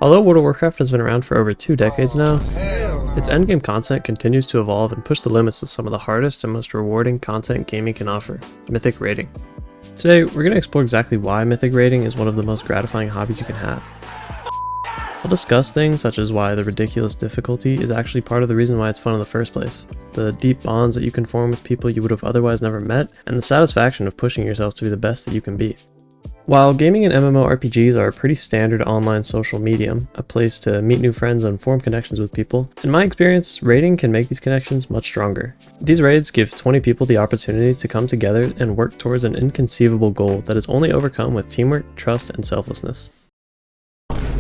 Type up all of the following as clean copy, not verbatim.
Although World of Warcraft has been around for over 2 decades now, Hell no. its endgame content continues to evolve and push the limits of some of the hardest and most rewarding content gaming can offer, Mythic raiding. Today, we're going to explore exactly why Mythic raiding is one of the most gratifying hobbies you can have. We'll discuss things such as why the ridiculous difficulty is actually part of the reason why it's fun in the first place, the deep bonds that you can form with people you would have otherwise never met, and the satisfaction of pushing yourself to be the best that you can be. While gaming and MMORPGs are a pretty standard online social medium, a place to meet new friends and form connections with people, in my experience, raiding can make these connections much stronger. These raids give 20 people the opportunity to come together and work towards an inconceivable goal that is only overcome with teamwork, trust, and selflessness.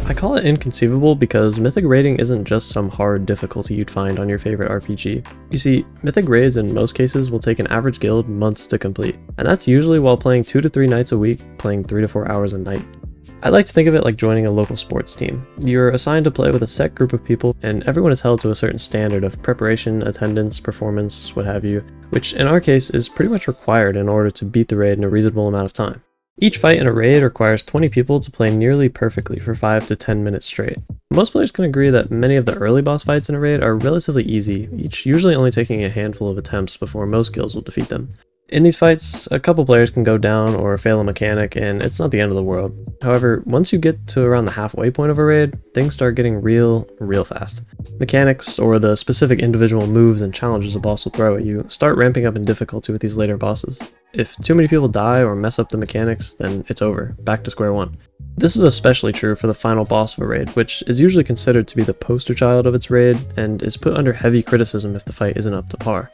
I call it inconceivable because Mythic raiding isn't just some hard difficulty you'd find on your favorite RPG. You see, Mythic raids in most cases will take an average guild months to complete, and that's usually while playing 2 to 3 nights a week, playing 3 to 4 hours a night. I like to think of it like joining a local sports team. You're assigned to play with a set group of people, and everyone is held to a certain standard of preparation, attendance, performance, what have you, which in our case is pretty much required in order to beat the raid in a reasonable amount of time. Each fight in a raid requires 20 people to play nearly perfectly for 5 to 10 minutes straight. Most players can agree that many of the early boss fights in a raid are relatively easy, each usually only taking a handful of attempts before most guilds will defeat them. In these fights, a couple players can go down or fail a mechanic, and it's not the end of the world. However, once you get to around the halfway point of a raid, things start getting real fast. Mechanics, or the specific individual moves and challenges a boss will throw at you, start ramping up in difficulty with these later bosses. If too many people die or mess up the mechanics, then it's over, back to square one. This is especially true for the final boss of a raid, which is usually considered to be the poster child of its raid, and is put under heavy criticism if the fight isn't up to par.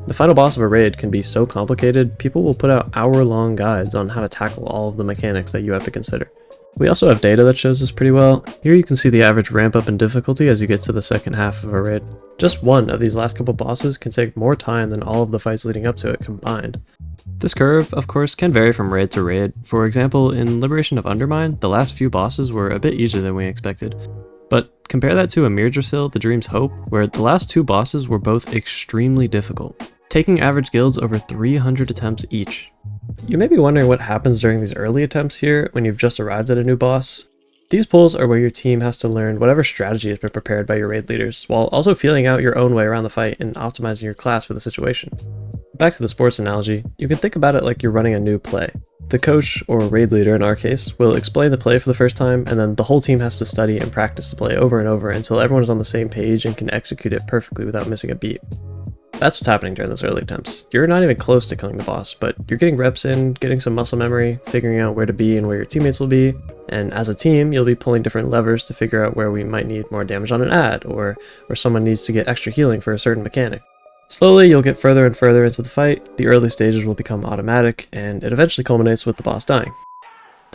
The final boss of a raid can be so complicated, people will put out hour-long guides on how to tackle all of the mechanics that you have to consider. We also have data that shows this pretty well. Here you can see the average ramp up in difficulty as you get to the second half of a raid. Just one of these last couple bosses can take more time than all of the fights leading up to it combined. This curve, of course, can vary from raid to raid. For example, in Liberation of Undermine, the last few bosses were a bit easier than we expected. But compare that to Amirdrasil, The Dream's Hope, where the last 2 bosses were both extremely difficult, taking average guilds over 300 attempts each. You may be wondering what happens during these early attempts here when you've just arrived at a new boss. These pulls are where your team has to learn whatever strategy has been prepared by your raid leaders, while also feeling out your own way around the fight and optimizing your class for the situation. Back to the sports analogy, you can think about it like you're running a new play. The coach, or raid leader in our case, will explain the play for the first time, and then the whole team has to study and practice the play over and over until everyone is on the same page and can execute it perfectly without missing a beat. That's what's happening during those early attempts. You're not even close to killing the boss, but you're getting reps in, getting some muscle memory, figuring out where to be and where your teammates will be, and as a team, you'll be pulling different levers to figure out where we might need more damage on an ad, or where someone needs to get extra healing for a certain mechanic. Slowly, you'll get further and further into the fight, the early stages will become automatic, and it eventually culminates with the boss dying.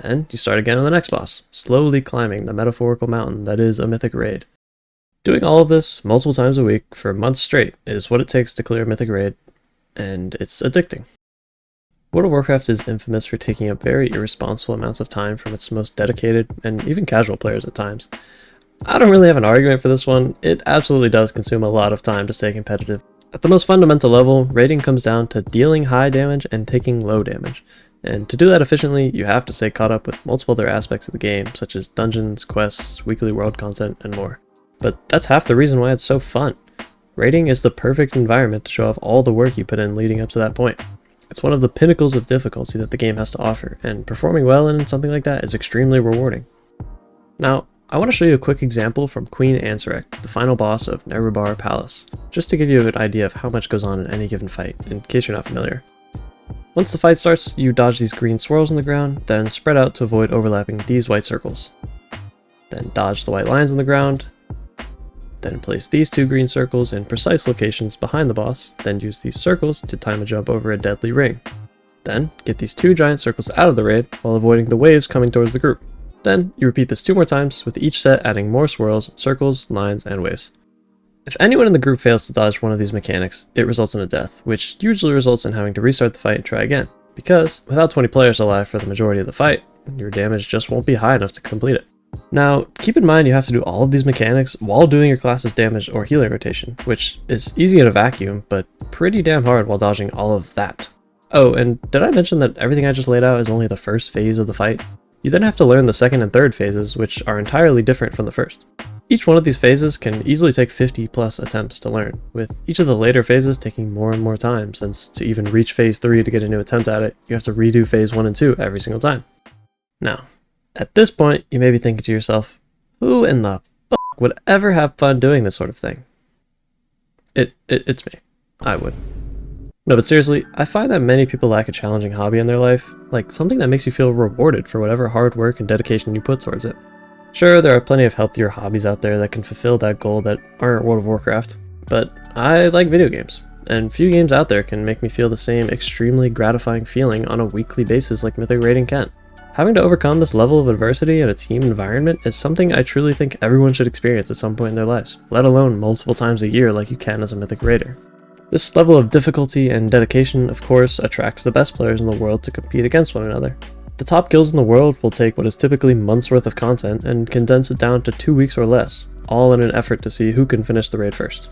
Then, you start again on the next boss, slowly climbing the metaphorical mountain that is a Mythic raid. Doing all of this multiple times a week for months straight is what it takes to clear a Mythic raid, and it's addicting. World of Warcraft is infamous for taking up very irresponsible amounts of time from its most dedicated and even casual players at times. I don't really have an argument for this one. It absolutely does consume a lot of time to stay competitive. At the most fundamental level, raiding comes down to dealing high damage and taking low damage. And to do that efficiently, you have to stay caught up with multiple other aspects of the game, such as dungeons, quests, weekly world content, and more. But that's half the reason why it's so fun. Raiding is the perfect environment to show off all the work you put in leading up to that point. It's one of the pinnacles of difficulty that the game has to offer, and performing well in something like that is extremely rewarding. Now, I want to show you a quick example from Queen Ansarek, the final boss of Nerubar Palace, just to give you an idea of how much goes on in any given fight, in case you're not familiar. Once the fight starts, you dodge these green swirls on the ground, then spread out to avoid overlapping these white circles. Then dodge the white lines on the ground, then place these 2 green circles in precise locations behind the boss, then use these circles to time a jump over a deadly ring. Then, get these 2 giant circles out of the raid while avoiding the waves coming towards the group. Then, you repeat this 2 more times, with each set adding more swirls, circles, lines, and waves. If anyone in the group fails to dodge one of these mechanics, it results in a death, which usually results in having to restart the fight and try again, because without 20 players alive for the majority of the fight, your damage just won't be high enough to complete it. Now, keep in mind you have to do all of these mechanics while doing your class's damage or healing rotation, which is easy in a vacuum, but pretty damn hard while dodging all of that. Oh, and did I mention that everything I just laid out is only the first phase of the fight? You then have to learn the second and third phases, which are entirely different from the first. Each one of these phases can easily take 50 plus attempts to learn, with each of the later phases taking more and more time, since to even reach phase 3 to get a new attempt at it, you have to redo phase 1 and 2 every single time. Now, at this point, you may be thinking to yourself, who in the fuck would ever have fun doing this sort of thing? It's me. I would. No, but seriously, I find that many people lack a challenging hobby in their life, like something that makes you feel rewarded for whatever hard work and dedication you put towards it. Sure, there are plenty of healthier hobbies out there that can fulfill that goal that aren't World of Warcraft, but I like video games, and few games out there can make me feel the same extremely gratifying feeling on a weekly basis like Mythic raiding can. Having to overcome this level of adversity in a team environment is something I truly think everyone should experience at some point in their lives, let alone multiple times a year like you can as a Mythic raider. This level of difficulty and dedication, of course, attracts the best players in the world to compete against one another. The top guilds in the world will take what is typically months worth of content and condense it down to 2 weeks or less, all in an effort to see who can finish the raid first.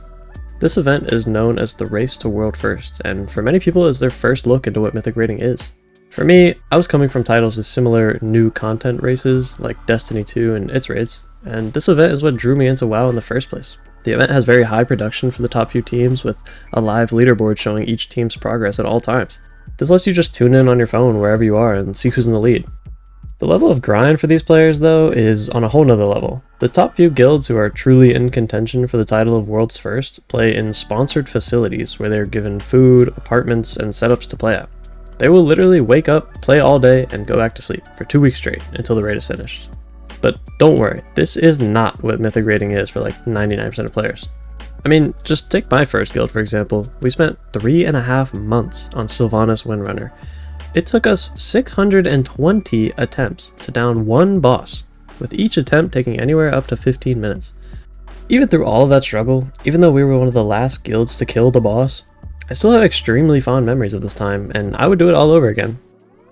This event is known as the Race to World First, and for many people is their first look into what Mythic raiding is. For me, I was coming from titles with similar new content races like Destiny 2 and its raids, and this event is what drew me into WoW in the first place. The event has very high production for the top few teams, with a live leaderboard showing each team's progress at all times. This lets you just tune in on your phone wherever you are and see who's in the lead. The level of grind for these players, though, is on a whole nother level. The top few guilds who are truly in contention for the title of World's First play in sponsored facilities where they are given food, apartments, and setups to play at. They will literally wake up, play all day, and go back to sleep for 2 weeks straight until the raid is finished. But don't worry, this is not what Mythic raiding is for like 99% of players. I mean, just take my first guild for example. We spent 3.5 months on Sylvanas Windrunner. It took us 620 attempts to down one boss, with each attempt taking anywhere up to 15 minutes. Even through all of that struggle, even though we were one of the last guilds to kill the boss, I still have extremely fond memories of this time, and I would do it all over again.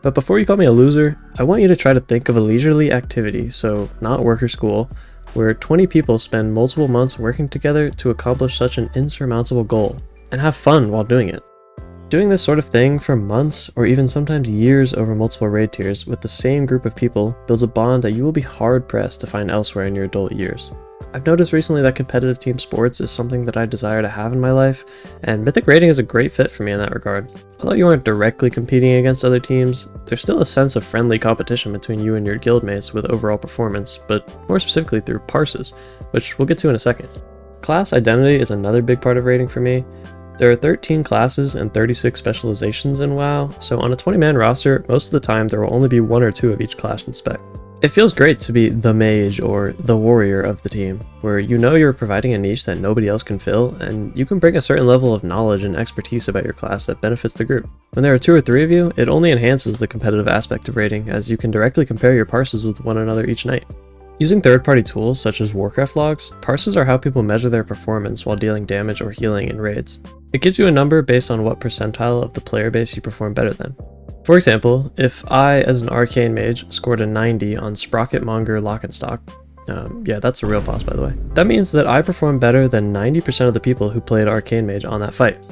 But before you call me a loser, I want you to try to think of a leisurely activity, so not work or school, where 20 people spend multiple months working together to accomplish such an insurmountable goal, and have fun while doing it. Doing this sort of thing for months, or even sometimes years over multiple raid tiers with the same group of people builds a bond that you will be hard-pressed to find elsewhere in your adult years. I've noticed recently that competitive team sports is something that I desire to have in my life, and Mythic raiding is a great fit for me in that regard. Although you aren't directly competing against other teams, there's still a sense of friendly competition between you and your guildmates with overall performance, but more specifically through parses, which we'll get to in a second. Class identity is another big part of raiding for me. There are 13 classes and 36 specializations in WoW, so on a 20-man roster, most of the time there will only be 1 or 2 of each class in spec. It feels great to be the mage or the warrior of the team, where you know you're providing a niche that nobody else can fill, and you can bring a certain level of knowledge and expertise about your class that benefits the group. When there are 2 or 3 of you, it only enhances the competitive aspect of raiding, as you can directly compare your parses with one another each night. Using third-party tools such as Warcraft logs, parses are how people measure their performance while dealing damage or healing in raids. It gives you a number based on what percentile of the player base you perform better than. For example, if I, as an arcane mage, scored a 90 on Sprocketmonger Lock-and-Stock, yeah, that's a real boss by the way, that means that I perform better than 90% of the people who played arcane mage on that fight.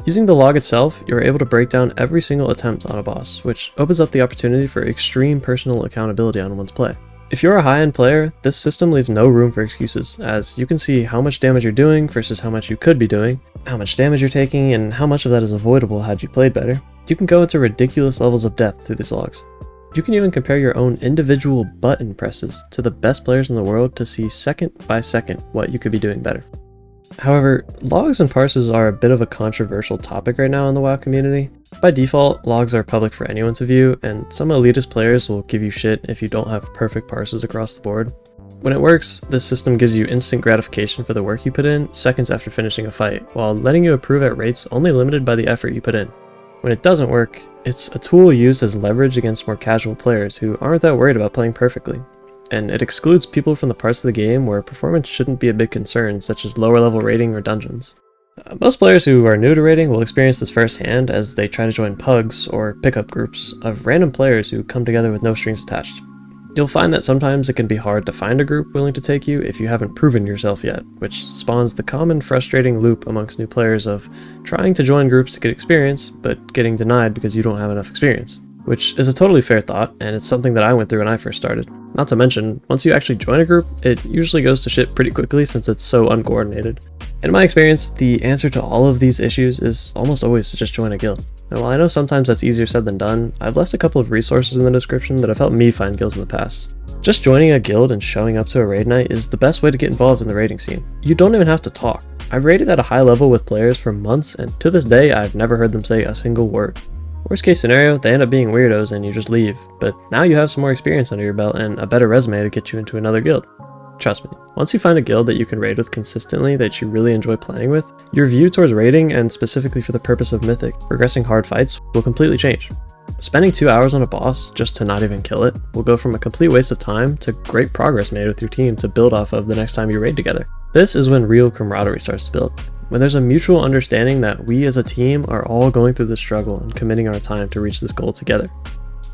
Using the log itself, you're able to break down every single attempt on a boss, which opens up the opportunity for extreme personal accountability on one's play. If you're a high-end player, this system leaves no room for excuses, as you can see how much damage you're doing versus how much you could be doing, how much damage you're taking, and how much of that is avoidable had you played better. You can go into ridiculous levels of depth through these logs. You can even compare your own individual button presses to the best players in the world to see second by second what you could be doing better. However, logs and parses are a bit of a controversial topic right now in the WoW community. By default, logs are public for anyone to view, and some elitist players will give you shit if you don't have perfect parses across the board. When it works, this system gives you instant gratification for the work you put in seconds after finishing a fight, while letting you improve at rates only limited by the effort you put in. When it doesn't work, it's a tool used as leverage against more casual players who aren't that worried about playing perfectly. And it excludes people from the parts of the game where performance shouldn't be a big concern, such as lower level raiding or dungeons. Most players who are new to raiding will experience this firsthand as they try to join pugs or pickup groups of random players who come together with no strings attached. You'll find that sometimes it can be hard to find a group willing to take you if you haven't proven yourself yet, which spawns the common frustrating loop amongst new players of trying to join groups to get experience, but getting denied because you don't have enough experience. which is a totally fair thought, and it's something that I went through when I first started. Not to mention, once you actually join a group, it usually goes to shit pretty quickly since it's so uncoordinated. In my experience, the answer to all of these issues is almost always to just join a guild. And while I know sometimes that's easier said than done, I've left a couple of resources in the description that have helped me find guilds in the past. Just joining a guild and showing up to a raid night is the best way to get involved in the raiding scene. You don't even have to talk. I've raided at a high level with players for months, and to this day I've never heard them say a single word. Worst case scenario, they end up being weirdos and you just leave, but now you have some more experience under your belt and a better resume to get you into another guild. Trust me, once you find a guild that you can raid with consistently that you really enjoy playing with, your view towards raiding, and specifically for the purpose of Mythic, progressing hard fights, will completely change. Spending 2 hours on a boss just to not even kill it will go from a complete waste of time to great progress made with your team to build off of the next time you raid together. This is when real camaraderie starts to build, when there's a mutual understanding that we as a team are all going through the struggle and committing our time to reach this goal together.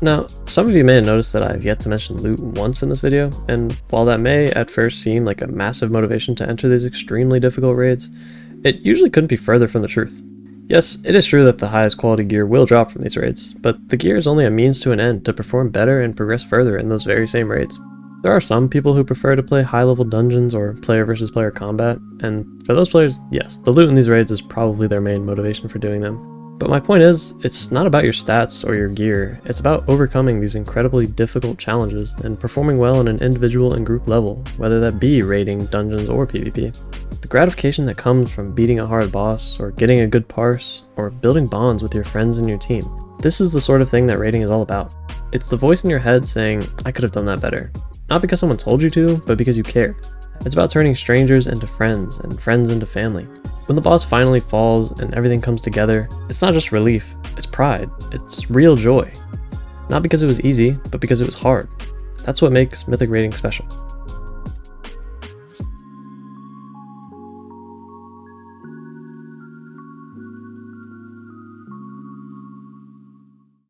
Now, some of you may have noticed that I've yet to mention loot once in this video, and while that may at first seem like a massive motivation to enter these extremely difficult raids, it usually couldn't be further from the truth. Yes, it is true that the highest quality gear will drop from these raids, but the gear is only a means to an end to perform better and progress further in those very same raids. There are some people who prefer to play high-level dungeons or player versus player combat, and for those players, yes, the loot in these raids is probably their main motivation for doing them. But my point is, it's not about your stats or your gear, it's about overcoming these incredibly difficult challenges and performing well on an individual and group level, whether that be raiding, dungeons, or PvP. The gratification that comes from beating a hard boss, or getting a good parse, or building bonds with your friends and your team. This is the sort of thing that raiding is all about. It's the voice in your head saying, I could have done that better. Not because someone told you to, but because you care. It's about turning strangers into friends and friends into family. When the boss finally falls and everything comes together, it's not just relief, it's pride, it's real joy. Not because it was easy, but because it was hard. That's what makes Mythic raiding special.